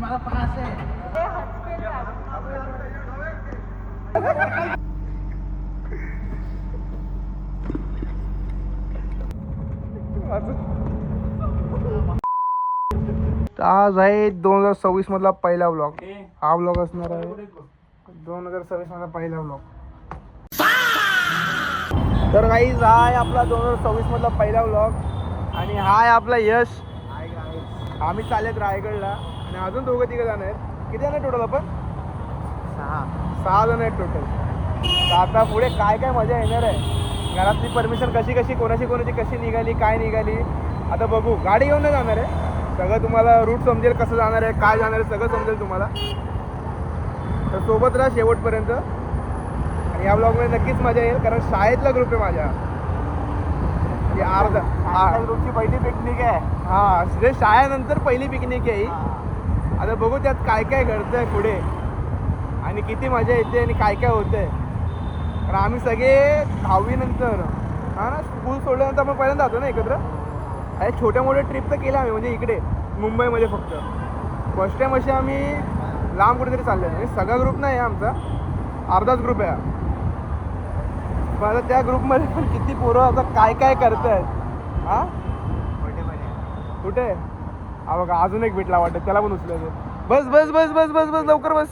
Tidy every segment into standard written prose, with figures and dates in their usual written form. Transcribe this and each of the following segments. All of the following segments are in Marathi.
मला पास आहे. आज आहे 2026 मधला पहिला ब्लॉग. हा ब्लॉग असणार आहे 2026 मधला पहिला ब्लॉग. तर गाईज हा आहे आपला 2026 मधला पहिला ब्लॉग आणि हा आहे आपला यश. आम्ही चाललेत रायगडला आणि अजून दोघं तिघं जण आहेत. किती जण आहेत टोटल आपण? 6 जण आहेत टोटल. तर आता पुढे काय काय मजा येणार आहे. घरातली परमिशन कशी कशी कोणाची कशी निघाली काय निघाली आता बघू. गाडी घेऊन नाही जाणार आहे. सगळं तुम्हाला रूट समजेल कसं जाणार आहे काय जाणार आहे सगळं समजेल तुम्हाला. तर सोबत राहा शेवटपर्यंत आणि या ब्लॉगमध्ये नक्कीच मजा येईल कारण शाळेतला ग्रुप आहे माझ्या. अर्धा ग्रुपची पहिली पिकनिक आहे. हा म्हणजे शाळेनंतर पहिली पिकनिक आहे. आता बघू त्यात काय काय घडतंय पुढे आणि किती मजा येते आणि काय काय होतंय. कारण आम्ही सगळे 10वी नंतर हा ना स्कूल सोडल्यानंतर आपण पहिल्यांदा जातो ना एकत्र. अरे छोट्या मोठ्या ट्रिप तर केल्या आम्ही म्हणजे इकडे मुंबईमध्ये फक्त. फर्स्ट टाईम अशी आम्ही लांब कुठेतरी चाललो म्हणजे सगळा ग्रुप नाही आहे आमचा अर्धाच ग्रुप आहे. पण आता त्या ग्रुपमध्ये पण किती पोरं आता काय काय करतायत. हा कुठे हा बघा अजून एक भेटला वाटत त्याला पण उचलायचं. बस बस बस बस बस बस लवकर बस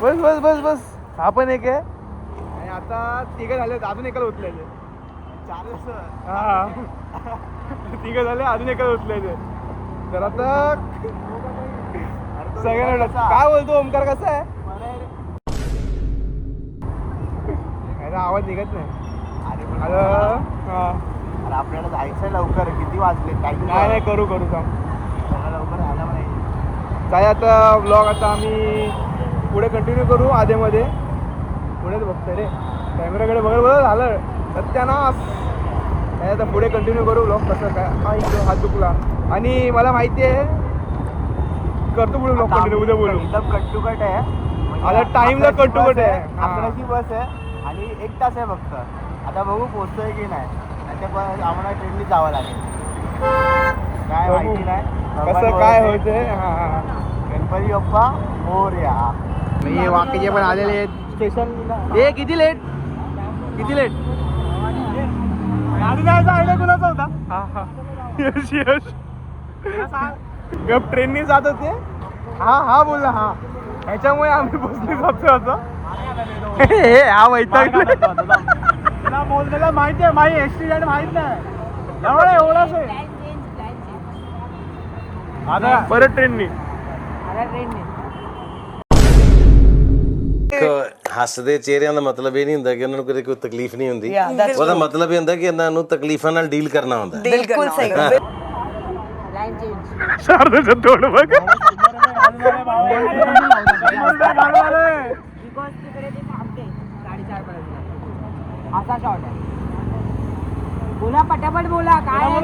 बस बस बस बस. हा पण एक आहे आणि आता तिघं झाले अजून एकाला उचलायचे. 4 हा तिघं झाले अजून एकाला उचलायचे. तर आता सगळ्यांना काय बोलतो ओमकार कसा आहे. आवाज निघत नाही. अरे आपल्याला जायचंय लवकर. किती वाजले? नाही करू काम लवकर आला पाहिजे. काय आता ब्लॉग आता आम्ही पुढे कंटिन्यू करू. आधेमध्ये पुढेच बघतोय रे कॅमेराकडे बघत झालं सत्यानाश. काय आता पुढे कंटिन्यू करू ब्लॉग कसं काय. हात दुखला आणि मला माहिती आहे करतो पुढे ब्लॉग कंटिन्यू. उद्या बोलू. एकदम कट टू कट आहे. आता टाइमला कट टू कट आहे. 11ची बस आहे आणि 1 तास आहे फक्त. आता बघू पोहोचतोय की नाही. आम्हाला ट्रेननी जावं लागेल. काय माहिती नाही कसं काय होतंय. गणपती बाप्पा मोरया. हे वाकीचे पण आलेले आहेत स्टेशन. हे किती लेट गाडी जायचा आयडिया कुणाचा होता? यश गप ट्रेननी जात होते. हा बोलला हा ह्याच्यामुळे आम्ही बसली जातो आता. हा वैताग तुला बोललेला माहिती आहे. माझी ऍक्सिडेंट माहित नाही एवढाच आहे. आता परत ट्रेननी ਹੱਸਦੇ ਚਿਹਰਿਆਂ ਦਾ ਮਤਲਬ ਇਹ ਨਹੀਂ ਹੁੰਦਾ ਕਿ ਉਹਨਾਂ ਨੂੰ ਕਦੇ ਕੋਈ ਤਕਲੀਫ ਨਹੀਂ ਹੁੰਦੀ. ਉਹਦਾ ਮਤਲਬ ਇਹ ਹੁੰਦਾ ਕਿ ਇਹਨਾਂ ਨੂੰ ਤਕਲੀਫਾਂ ਨਾਲ ਡੀਲ ਕਰਨਾ ਹੁੰਦਾ. ਬਿਲਕੁਲ ਸਹੀ. शारदा जतोड बघ. बोला पटापट बोला. काय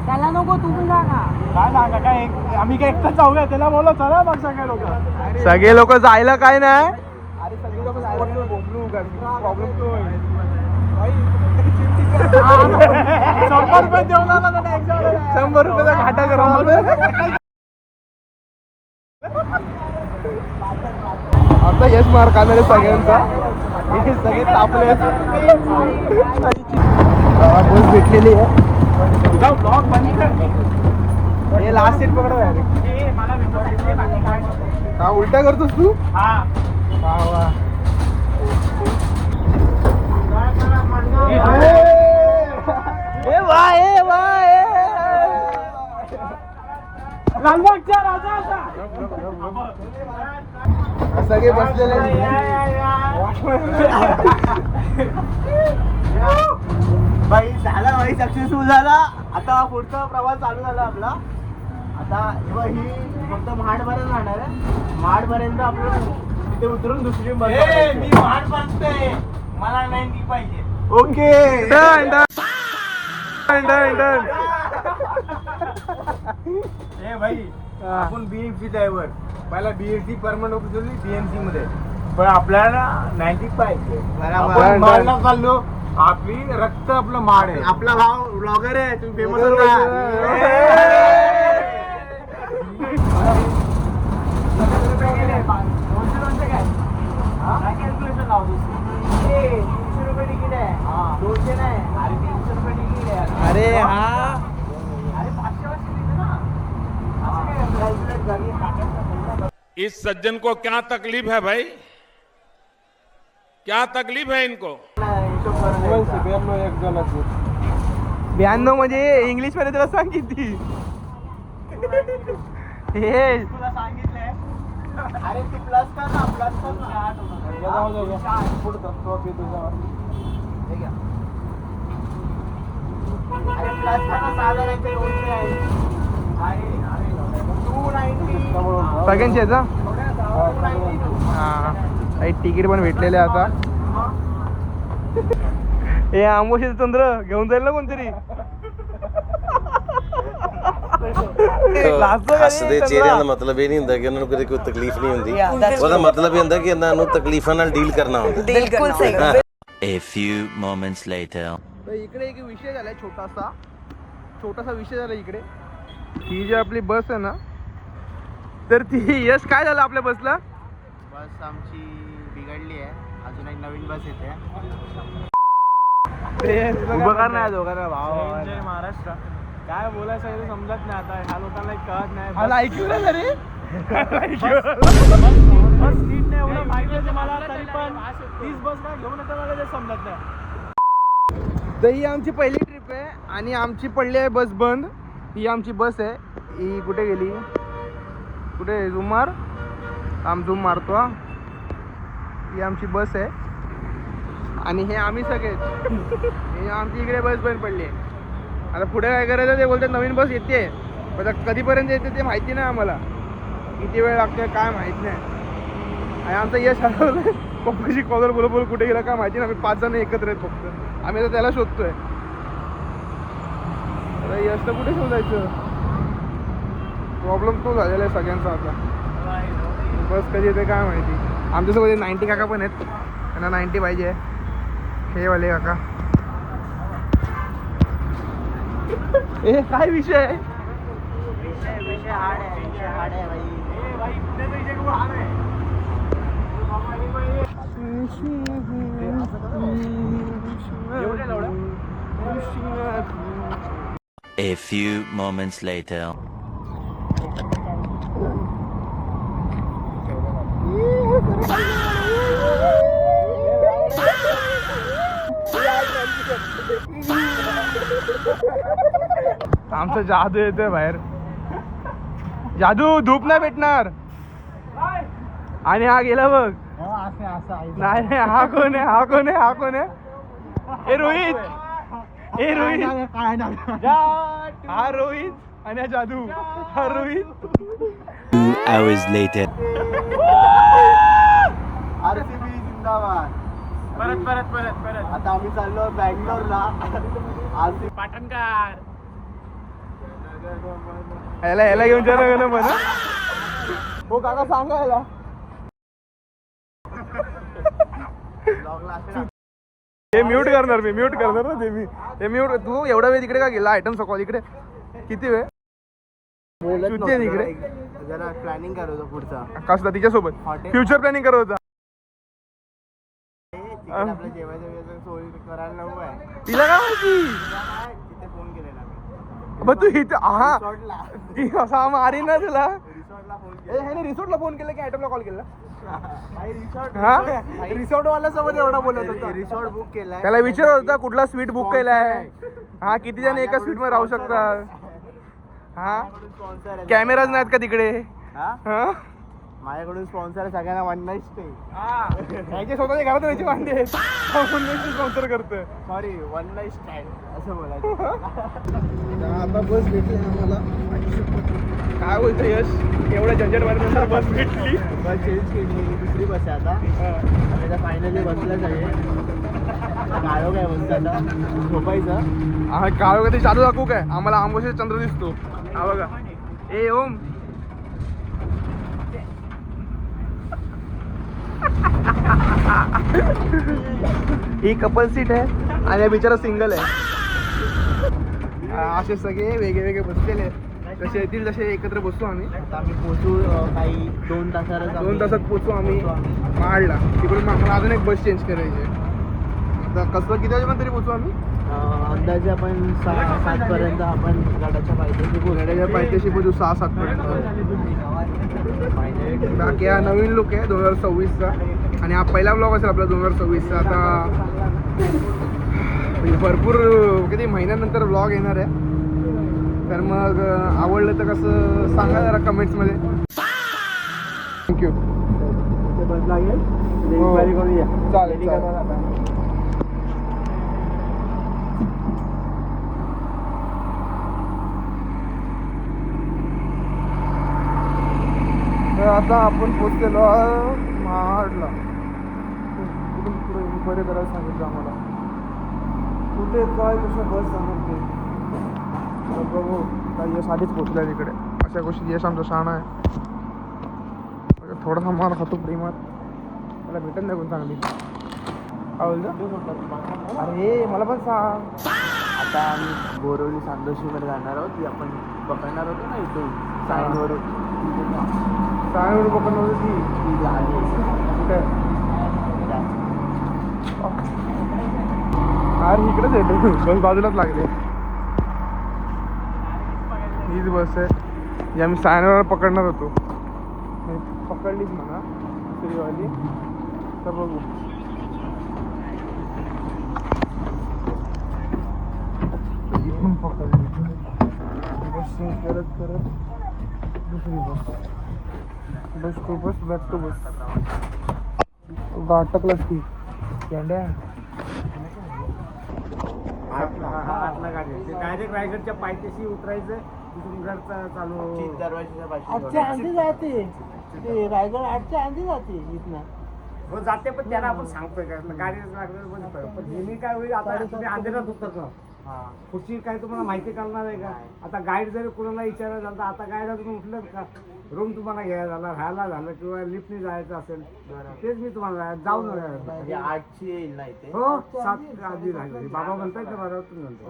त्याला नको तू पण सांगा. काय सांगा काय आम्ही काय एकटाच जाऊया. त्याला बोला चला मग सगळे लोक जायला काय नाही. अरे सगळे लोक जायला बोलू प्रॉब्लेम तो 100 रुपये देऊन आला ना. 100 रुपयाचा घाटा करा. आता यश मार खाणार सगळ्यांचा. सगळे तापले. बस भेटलेली आहे. हे लास्ट सीट पकडा यार. हा उलटा करतोस तू. वा लालबागचा राजा सगळे बसलेले. भाई झाला भाई सक्सेसफुल झाला. आता पुढचा प्रवास चालू झाला आपला. आता जेव्हा ही फक्त महाडपर्यंत राहणार आहे. महाडपर्यंत आपलं तिथे उतरून दुसरी बस. मी महाड बसतोय मला 90 पाहिजे. Okay done done done. ए भाई आपण बीएमसी ड्रायव्हर पहिला बीएमसी परमनंट उचलली बीएमसी मध्ये पण आपल्याला 90 पाहिजे. आपण माडला चाललो. आपली रक्त आपलं माड आहे. आपला भाव ब्लॉगर आहे. तुम्ही फेमस इस सज्जन को क्या तकलीफ है भाई, क्या तकलीफ है इनको? हिशोब करून द्यायचा. 92 म्हणजे इंग्लिश मध्ये त्याला सांग किती. हे तुला सांगितलंय. अरे तू प्लस कर ना, प्लस कर ना. हे घ्या. अरे प्लस कर ना, 6,000 दोनशे आहे. 290. सगळ्यांची याचा हा काही तिकीट पण भेटलेले आहे आता. हे आंबोशीचं चंद्र घेऊन जाईल ना कोणतरी. ਹੱਸਦੇ ਚਿਹਰਿਆਂ ਦਾ ਮਤਲਬ ਇਹ ਨਹੀਂ ਹੁੰਦਾ ਕਿ ਉਹਨਾਂ ਨੂੰ ਕਦੇ ਕੋਈ ਤਕਲੀਫ ਨਹੀਂ ਹੁੰਦੀ. ਉਹਦਾ ਮਤਲਬ ਇਹ ਹੁੰਦਾ ਕਿ ਇਹਨਾਂ ਨੂੰ ਤਕਲੀਫਾਂ ਨਾਲ ਡੀਲ ਕਰਨਾ ਹੁੰਦਾ. बिल्कुल सही. A few moments later. तर इकडे एक विषय झालाय छोटासा विषय झाला इकडे. ही जी आपली बस आहे ना, तर ती यश काय झालं आपल्या बसला. बस आमची बिघडली आहे, अजून एक नवीन बस येते. उभं कर नाही दोघांना भाव महाराष्ट्र काय बोलायचं आहे ते समजत नाही आता. ह्या लोकांना कळत नाही. मला ऐकू नाही रे. बस नीट नाही एवढं माहिती आहे मला, तरी पण 30 बस काय घेऊन येतं मला ते समजत नाही. तर ही आमची पहिली ट्रिप आहे आणि आमची पडली आहे बस बंद. ही आमची बस आहे. ही कुठे गेली, कुठे झूम मार. झूम मारतो हा. ही आमची बस आहे आणि हे आम्ही सगळेच. हे आमची इकडे बस बंद पडली आहे. आता पुढे काय करायचं ते बोलतात नवीन बस येते, पण कधीपर्यंत येते ते माहिती नाही आम्हाला. किती वेळ लागते काय माहीत नाही. आणि आमचं यश हरवलं. पप्पाशी कॉलर बोल कुठे गेला काय माहिती नाही. आम्ही 5 जण एकत्र आहेत फक्त. आम्ही आता त्याला शोधतोय. आता यश तर कुठे शोधायचं. प्रॉब्लेम तो झालेला आहे सगळ्यांचा आता. बस कधी येते काय माहिती. आमच्यासोबत 90 काका पण आहेत, त्यांना 90 पाहिजे. हे वाले काका. ए काय विषय आहे. विषय हार्ड आहे भाई. पुण्याचा विषय खूप हार्ड आहे. A few moments later. आमचं जादू येतोय बाहेर. जादू धूप नाही भेटणार. आणि हा गेला बघ. नाही हा कोण आहे, हा कोण आहे, हा कोण आहे. हे रोहित. हे रोहित. हा रोहित आणि हा जादू. हा रोहित. 2 hours later. RCB जिंदाबाद. परत आता आम्ही चाललो बँगलोरला. RCB पाटणकर. याला घेऊन जाणार ना म्हणा. हो काका सांगा याला. हे म्यूट करणार मी. म्यूट करणार ना ते मी. हे म्यूट. तू एवढा वेळ तिकडे का गेला. आयटम सकाळ इकडे किती वेळ बोलत इकडे. जरा प्लॅनिंग करत होतो पुढचा. कसला तिच्यासोबत फ्युचर प्लॅनिंग करत होता. आपल्या जेवायचं सोय करायला नको आहे. तिला काय माहिती. तिथे फोन केलेला मी. मग तू इथे हा रिसॉर्टला. ती असा मारी ना तुला. रिसॉर्टला फोन केला. ह्याने रिसॉर्टला फोन केला की आयटमला कॉल केला. हा रिसॉर्ट वाल्यासोबत एवढा बोलत होता. रिसॉर्ट बुक केलाय. त्याला विचारत होता कुठला स्वीट बुक केलाय. हा किती जण एका स्वीट मध्ये राहू शकतात. हा कॅमेराज नाहीत का तिकडे. हा माझ्याकडून स्पॉन्सर सगळ्यांना 1 नाईट स्टे. त्यांच्या स्वतःच्या घरात राहायची वांदे आहेत. स्पॉन्सर करतोय. सॉरी 1 नाईट स्टँड असं बोलायचं. आता बस भेटली आम्हाला. काय बोलतो यश. एवढ्या झंझट मारल्यानंतर बस भेटली. बस चेंज केली. दुसरी बस आहे आता. आता फायनली बसलाच आहे. काळो काय बसतं आता झोपायचं. हा काळ कधी चालू दाखवू काय. आम्हाला आंबोशीचा चंद्र दिसतो. हा बघा. ए ओम. ही कपल सीट आहे आणि हा बिचारा सिंगल आहे. असे सगळे वेगळे वेगळे बसलेले. जसे येतील तसे एकत्र बसतो आम्ही. आता आम्ही पोचू काही 2 तासात. 2 तासात पोचू आम्ही महाडला. तिकडून आम्हाला अजून एक बस चेंज करायची आहे. तर कसं किती वाजेपर्यंत तरी पोचू आम्ही. अंदाजे आपण 7 पर्यंत आपण गडाच्या पायथ्याशी गड्याच्या पायथ्याशी बघू 6-7 पर्यंत. बाकी हा नवीन लुक आहे 2026चा आणि हा पहिला ब्लॉग असेल आपला 2026चा. आता म्हणजे भरपूर किती महिन्यानंतर ब्लॉग येणार आहे. तर मग आवडलं तर कसं सांगा जरा कमेंट्समध्ये. थँक्यू. बस लागेल हो. करूया. चालेल तर आता आपण पोचलेलो महाडला. कुठून पुढे इन्क्वायरी करायला सांगितलं आम्हाला कुठे काय कसं बस जाणार ते. तर बघू काय यश आधीच पोचलं आहे तिकडे. अशा गोष्टी यश आमचा शहाणा आहे. थोडासा मार खातो प्रेमात मला भेटत नाही कोण चांगली. काय बोलतो अरे मला पण सांग. आता आम्ही बोरवली सांदोशीमध्ये जाणार आहोत. ती आपण पकडणार होतो ना इथून साईनवरून. सांग पकडणार होती ती झाली कुठे. अरे इकडेच येतो बस बाजूलाच लागले. हीच बस आहे जी आम्ही सायनवर पकडणार होतो. पकडलीच म्हणा दुसरीवाली. तर बघू इथून पकडली बस करत करत दुसरी बस. बस टू बस बॅक टू बस. अटकलाच ती कॅन्ड्या. डायरेक्ट रायगडच्या पायथ्याशी उतरायचं. तिथून घरचा चालू दरवाजाच्या आठच्या आधी जाते ते रायगड 8च्या आधी जाते इथनं. हो जाते पण त्याला आपण सांगतोय का गाडी लागलं पण नेहमी काय होईल. आता तुम्ही अंधेरात उतरतो पुढची काय तुम्हाला माहिती करणार आहे का. आता गाईड जरी कोणाला विचारायला झालं तर आता गाईड तुम्ही उठलं का रूम तुम्हाला घ्यायला झाला राहायला झालं किंवा लिफ्टने जायचं असेल तेच मी तुम्हाला जाऊन 8ची येईल ना इथे. हो 7 आधी राहिली बाबा म्हणताय तर बरोबर तुम्ही म्हणतो.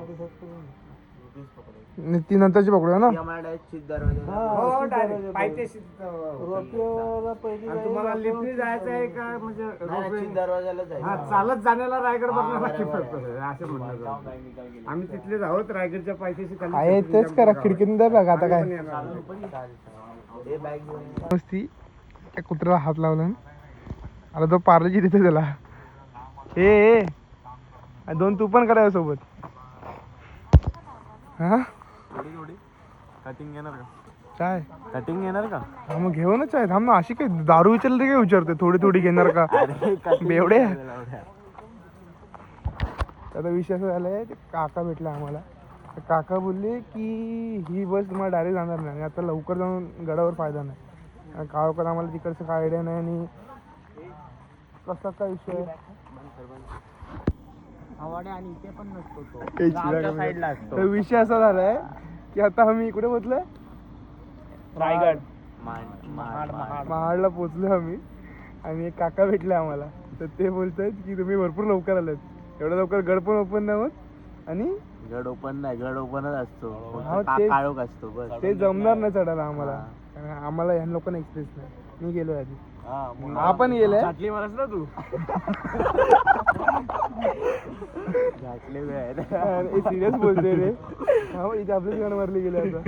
ती नंतरची पकडूया ना. हो डायरेक्ट पायथ्याशी. तुम्हाला लिफ्टने जायचं आहे का म्हणजे दरवाजाला जायचं. चालत जाण्याला रायगड बघण्याला असं म्हणलं. आम्ही तिथलेच आहोत रायगडच्या पायथ्याशी. आहे तेच करा खिडकीतून द्या बघा. आता काय ती त्या कुत्र्याला हात लावला आता तो पार्लेजी देतो त्याला. ए 2 तू पण करायला सोबत. हा कटिंग घेणार का. काय कटिंग घेणार का. हा मग घेऊनच आहे. थांब ना अशी काय दारू विचारली तरी काय विचारते थोडी थोडी घेणार का बेवडे. आता विषय असं झालाय ते काका भेटला आम्हाला. तर काका बोलले की ही बस तुम्हाला डायरेक्ट जाणार नाही आणि आता लवकर जाऊन गडावर फायदा नाही. गावकर आम्हाला तिकडचं काय आयडिया नाही आणि कसा काय विषय आणि इथे पण नसतो तो. तर विषय असा झालाय की आता आम्ही इकडे पोचलोय रायगड महाडला पोचलो आम्ही आणि एक काका भेटले आम्हाला. तर ते बोलतायत की तुम्ही भरपूर लवकर आलात. एवढं लवकर गड पण ओपन नाही होत आणि गड ओपन नाही गड ओपनच असतो. काळोख असतो बस. ते जमणार नाही चढायला आम्हाला. कारण आम्हाला ह्या लोकांना एक्सपिरियन्स नाही. मी गेलोय आधी. आपण गेलोय ना तू. सिरियस बोलतोय रे. हा इथे आपलीच गाणं मारली गेले आता.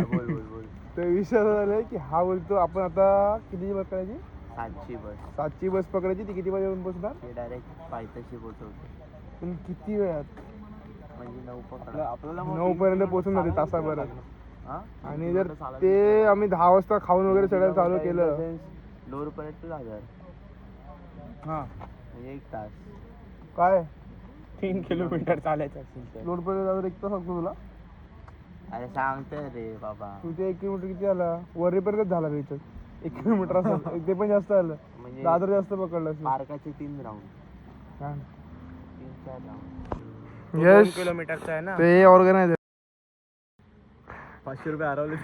तर विषय असा झालाय की हा बोलतो आपण आता किती बस करायची. 7ची बस पकडायची. ती किती वाजेपर्यंत पोहोचणार. डायरेक्ट पायथ्याशी पोहोचवतो. पण किती वेळात म्हणजे 9 पर्यंत पोहोचून जाते तासाभरात. आणि जर ते आम्ही 10 वाजता खाऊन वगैरे चढायला चालू केलं लोरपर्यंत जाणार. हा म्हणजे 1 तास. काय 3 किलोमीटर चालायचं असेल लोड पर्यंत जाऊन 1 तास लागतो तुला. अरे सांगतोय रे बाबा. तुझे 1 किलोमीटर किती आला. वरीपर्यंत झाला रे इथं 1 किलोमीटर असं. ते पण जास्त आलं म्हणजे दादर जास्त पकडलं असेल. पार्काचे 3 राऊंड. 3-4 राऊंड. यश 2 किलोमीटरचं आहे ना. ते ऑर्गनायझर 500 रुपये हरवले.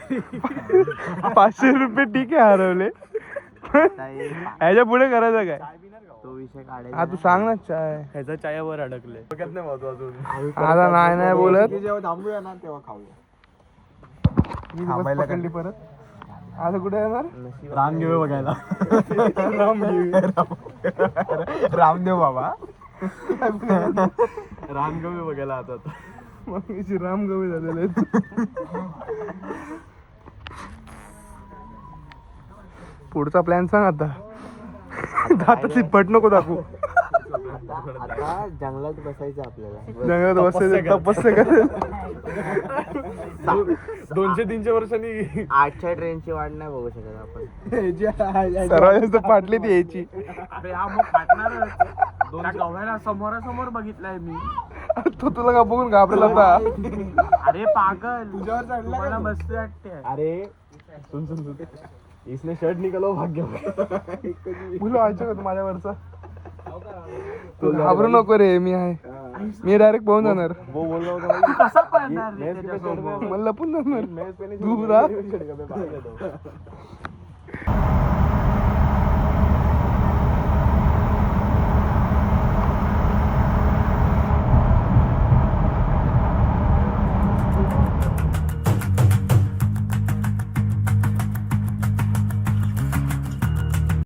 500 रुपये ठीक आहे हरवले. ह्याच्या पुढे करायचं काय तो विषय काढायचा. हा तू सांग ना. चाय ह्याचा चायावर अडकले. आता नाही बोलत. जेव्हा थांबूया ना तेव्हा खाऊया. मी बस पकडली परत. आता कुठे येणार. रामदेव बघायला. रामदेव बाबा रामदेव बघायला आता. मग रामगवी झालेले. पुढचा प्लॅन सांग आता दाताची पट नको दाखवू. आता जंगलात बसायचं आपल्याला. जंगलात बसायचं तपस्या करायचं. 200-300 वर्षांनी 8च्या ट्रेनची वाट नाही बघू शकत आपण. सर्वात जास्त पाटली ती यायची. अरे हा मग फाटणार गव्हायला समोरासमोर बघितलाय मी. तो तुला का बघून घाबरला होता. अरे पागल तुझ्यावर चढला मस्त वाटते. अरे सुन सुन सुन इसने शर्ट निकलो भाग्य. मुलं व्हायचं का तू माझ्यावरचा. तू घाबरू नको रे मी आहे. मी डायरेक्ट पाहून जाणार. कसा पळणार रे त्याच्यासोबत? मला लपून जाणार. तू राह.